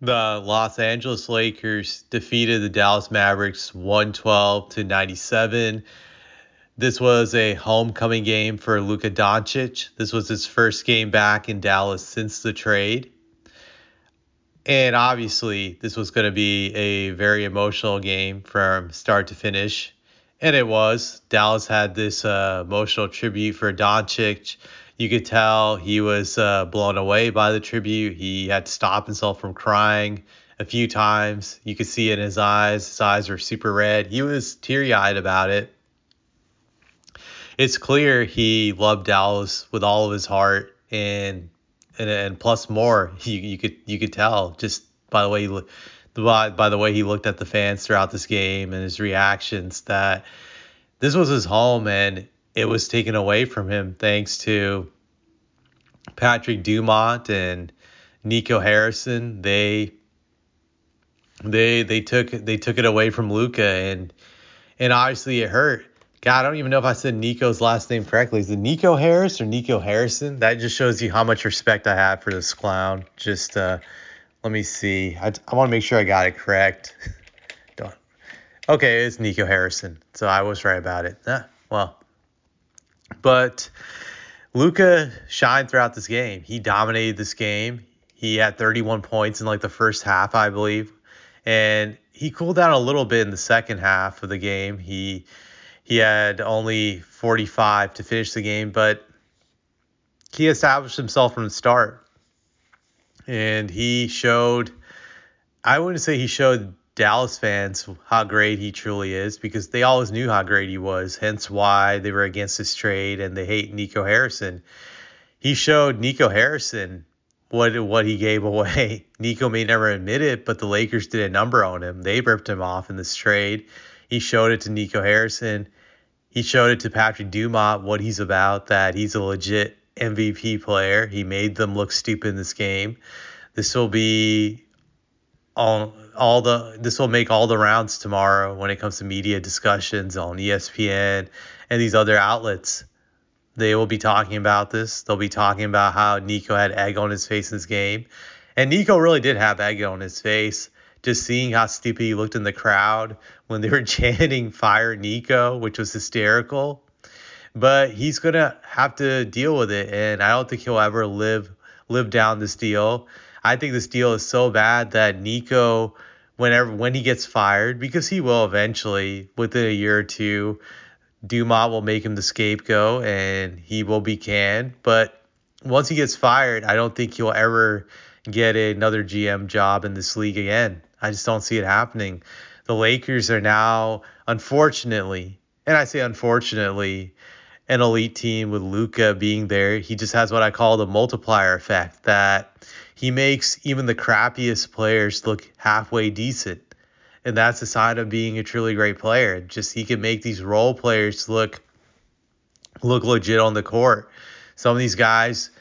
The Los Angeles Lakers defeated the Dallas Mavericks 112-97. This was a homecoming game for Luka Doncic. This was his first game back in Dallas since the trade. And obviously, this was going to be a very emotional game from start to finish. And it was. Dallas had this emotional tribute for Doncic. You could tell he was blown away by the tribute. He had to stop himself from crying a few times. You could see it in his eyes. His eyes were super red. He was teary-eyed about it. It's clear he loved Dallas with all of his heart, and plus more. You could tell just by the way by the way he looked at the fans throughout this game and his reactions that this was his home and it was taken away from him thanks to Patrick Dumont and Nico Harrison. They took it away from Luka, and obviously it hurt. God, I don't even know if I said Nico's last name correctly. Is it Nico Harris or Nico Harrison? That just shows you how much respect I have for this clown. Just let me see. I want to make sure I got it correct. Don't. Okay, it's Nico Harrison. So I was right about it. Well, but Luka shined throughout this game. He dominated this game. He had 31 points in like the first half, I believe. And he cooled down a little bit in the second half of the game. He had only 45 to finish the game, but he established himself from the start. And he showed, I wouldn't say he showed Dallas fans how great he truly is, because they always knew how great he was, hence why they were against this trade and they hate Nico Harrison. He showed Nico Harrison what he gave away. Nico may never admit it, but the Lakers did a number on him. They ripped him off in this trade. He showed it to Nico Harrison. He showed it to Patrick Dumont what he's about, that he's a legit MVP player. He made them look stupid in this game. This will be this will make all the rounds tomorrow when it comes to media discussions on ESPN and these other outlets. They will be talking about this. They'll be talking about how Nico had egg on his face in this game. And Nico really did have egg on his face. Just seeing how stupid he looked in the crowd when they were chanting "Fire Nico," which was hysterical. But he's going to have to deal with it, and I don't think he'll ever live down this deal. I think this deal is so bad that Nico, when he gets fired, because he will eventually, within a year or two, Dumont will make him the scapegoat and he will be canned. But once he gets fired, I don't think he'll ever get another GM job in this league again. I just don't see it happening. The Lakers are now, unfortunately, and I say unfortunately, an elite team with Luka being there. He just has what I call the multiplier effect, that he makes even the crappiest players look halfway decent. And that's a sign of being a truly great player. Just he can make these role players look legit on the court. Some of these guys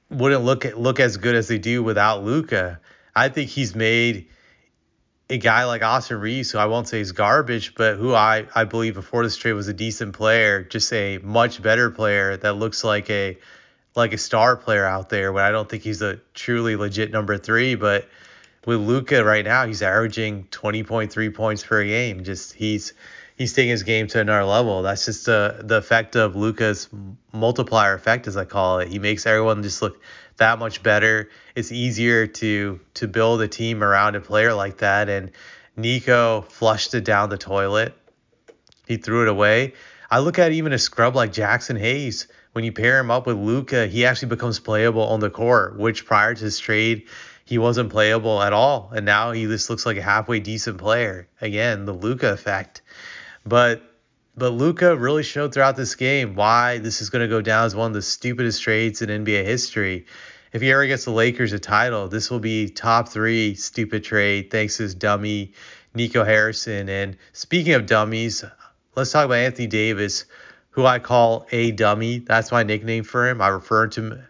wouldn't look as good as they do without Luka. I think he's made a guy like Austin Reeves, who I won't say is garbage, but who I believe before this trade was a decent player, just a much better player that looks like a star player out there. When I don't think he's a truly legit number 3, but with Luka right now, he's averaging 20.3 points per game. Just he's taking his game to another level. That's just the effect of Luka's multiplier effect, as I call it. He makes everyone just look that much better. It's easier to build a team around a player like that. And Nico flushed it down the toilet. He threw it away. I look at even a scrub like Jackson Hayes. When you pair him up with Luka, he actually becomes playable on the court, which prior to his trade, he wasn't playable at all. And now he just looks like a halfway decent player. Again, the Luka effect. But Luka really showed throughout this game why this is going to go down as one of the stupidest trades in NBA history. If he ever gets the Lakers a title, this will be top 3 stupid trade thanks to his dummy Nico Harrison. And speaking of dummies, let's talk about Anthony Davis, who I call a dummy. That's my nickname for him. I refer to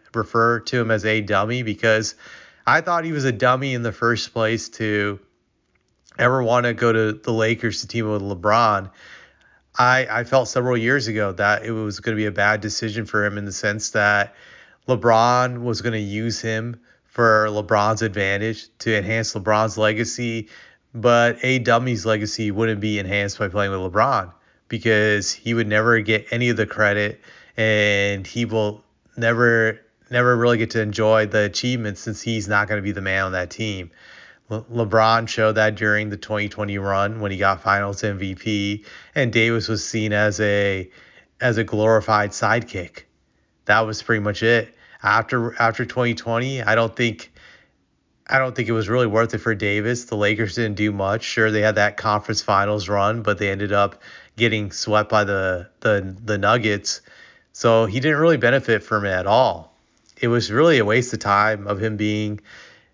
him as a dummy because I thought he was a dummy in the first place to ever want to go to the Lakers to team with LeBron. I felt several years ago that it was going to be a bad decision for him in the sense that LeBron was going to use him for LeBron's advantage to enhance LeBron's legacy, but A. Dummy's legacy wouldn't be enhanced by playing with LeBron because he would never get any of the credit and he will never really get to enjoy the achievements since he's not going to be the man on that team. LeBron showed that during the 2020 run when he got Finals MVP, and Davis was seen as a glorified sidekick. That was pretty much it. After 2020, I don't think it was really worth it for Davis. The Lakers didn't do much. Sure, they had that conference finals run, but they ended up getting swept by the Nuggets. So he didn't really benefit from it at all. It was really a waste of time of him being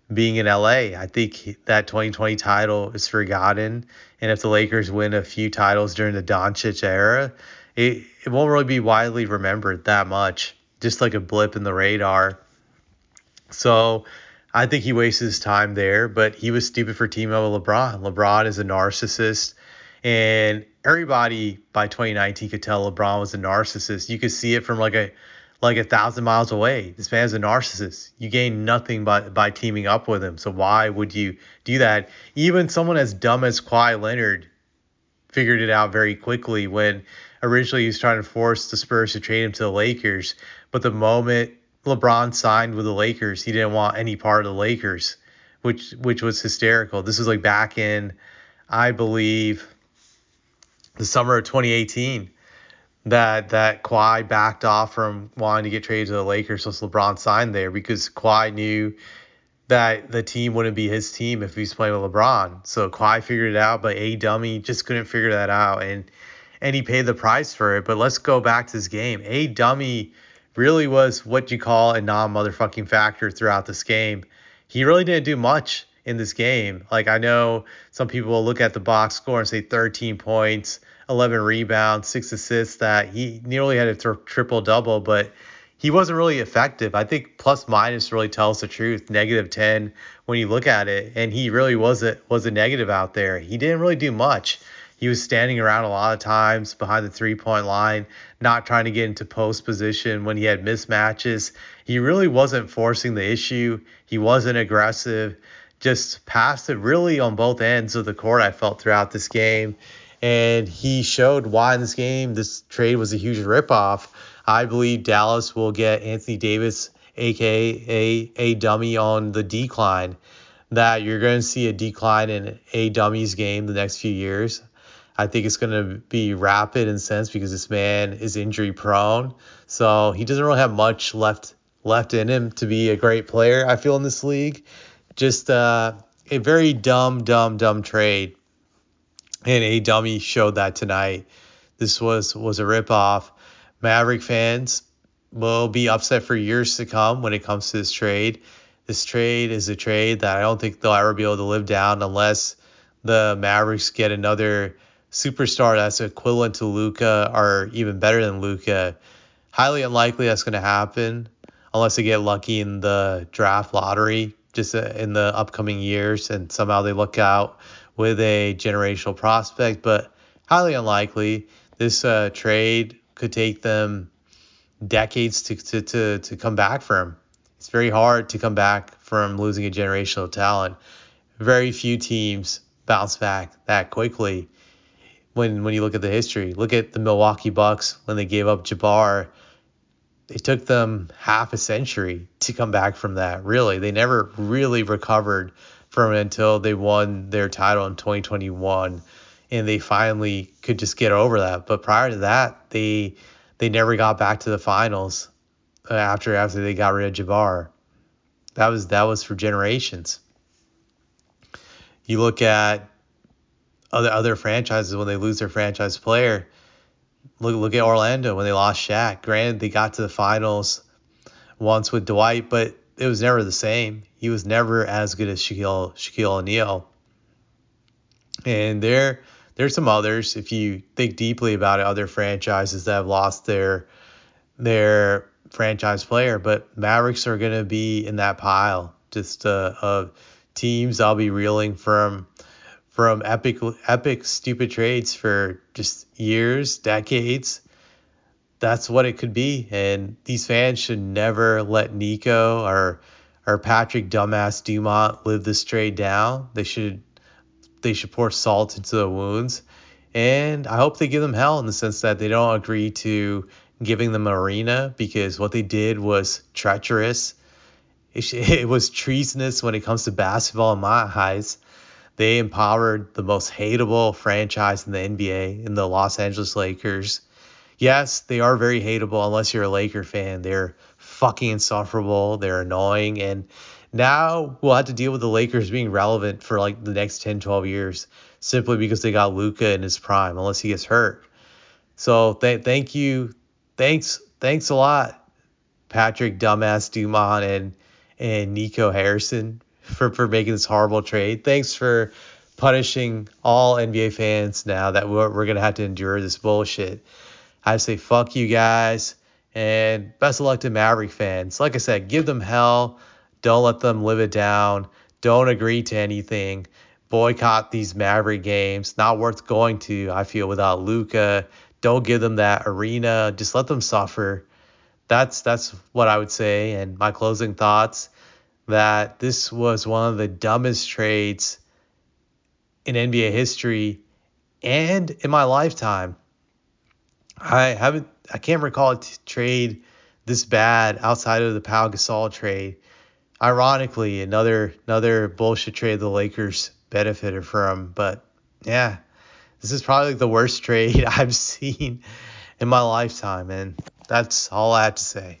in LA. I think that 2020 title is forgotten. And if the Lakers win a few titles during the Doncic era, it won't really be widely remembered that much, just like a blip in the radar. So I think he wasted his time there, but he was stupid for teaming up with LeBron. LeBron is a narcissist, and everybody by 2019 could tell LeBron was a narcissist. You could see it from like a 1,000 miles away. This man's a narcissist. You gain nothing by teaming up with him. So why would you do that? Even someone as dumb as Kawhi Leonard figured it out very quickly when originally he was trying to force the Spurs to trade him to the Lakers. But the moment LeBron signed with the Lakers, he didn't want any part of the Lakers, which was hysterical. This was like back in, I believe, the summer of 2018 that Kawhi backed off from wanting to get traded to the Lakers once LeBron signed there because Kawhi knew that the team wouldn't be his team if he's playing with LeBron. So Kawhi figured it out, but A. Dummy just couldn't figure that out, and he paid the price for it. But let's go back to this game. A. Dummy really was what you call a non-motherfucking factor throughout this game. He really didn't do much in this game. Like, I know some people will look at the box score and say 13 points, 11 rebounds, 6 assists, that he nearly had a triple-double, but he wasn't really effective. I think plus minus really tells the truth, -10 when you look at it, and he really was a negative out there. He didn't really do much. He was standing around a lot of times behind the three-point line, not trying to get into post position when he had mismatches. He really wasn't forcing the issue. He wasn't aggressive. Just passed it really on both ends of the court, I felt, throughout this game. And he showed why in this game this trade was a huge ripoff. I believe Dallas will get Anthony Davis, a.k.a. A Dummy, on the decline. That you're going to see a decline in A Dummy's game the next few years. I think it's going to be rapid in a sense because this man is injury prone. So he doesn't really have much left in him to be a great player, I feel, in this league. Just a very dumb trade. And A Dummy showed that tonight. This was a ripoff. Maverick fans will be upset for years to come when it comes to this trade. This trade is a trade that I don't think they'll ever be able to live down unless the Mavericks get another superstar that's equivalent to Luka or even better than Luka. Highly unlikely that's going to happen unless they get lucky in the draft lottery just in the upcoming years and somehow they look out with a generational prospect, but highly unlikely. This trade could take them decades to come back from. It's very hard to come back from losing a generational talent. Very few teams bounce back that quickly. When you look at the history, look at the Milwaukee Bucks when they gave up Jabbar. It took them half a century to come back from that. Really, they never really recovered from it until they won their title in 2021, and they finally could just get over that. But prior to that, they never got back to the finals after they got rid of Jabbar. That was for generations. You look at other franchises when they lose their franchise player. Look at Orlando when they lost Shaq. Granted, they got to the finals once with Dwight, but it was never the same. He was never as good as Shaquille O'Neal. And there's some others, if you think deeply about it, other franchises that have lost their franchise player. But Mavericks are going to be in that pile just of teams I'll be reeling from epic stupid trades for just years, decades. That's what it could be. And these fans should never let Nico or or Patrick Dumbass Dumont live this trade down. They should pour salt into the wounds. And I hope they give them hell in the sense that they don't agree to giving them an arena, because what they did was treacherous. It was treasonous when it comes to basketball in my eyes. They empowered the most hateable franchise in the NBA in the Los Angeles Lakers. Yes, they are very hateable unless you're a Laker fan. They're fucking insufferable. They're annoying. And now we'll have to deal with the Lakers being relevant for like the next 10, 12 years simply because they got Luka in his prime, unless he gets hurt. So thank you. Thanks a lot, Patrick Dumbass Dumont and Nico Harrison for making this horrible trade. Thanks for punishing all NBA fans now that we're going to have to endure this bullshit. I say fuck you guys, and best of luck to Maverick fans. Like I said, give them hell. Don't let them live it down. Don't agree to anything. Boycott these Maverick games. Not worth going to, I feel, without Luka. Don't give them that arena. Just let them suffer. That's what I would say. And my closing thoughts, that this was one of the dumbest trades in NBA history and in my lifetime. I can't recall a trade this bad outside of the Pau Gasol trade. Ironically, another bullshit trade the Lakers benefited from. But yeah, this is probably the worst trade I've seen in my lifetime, and that's all I have to say.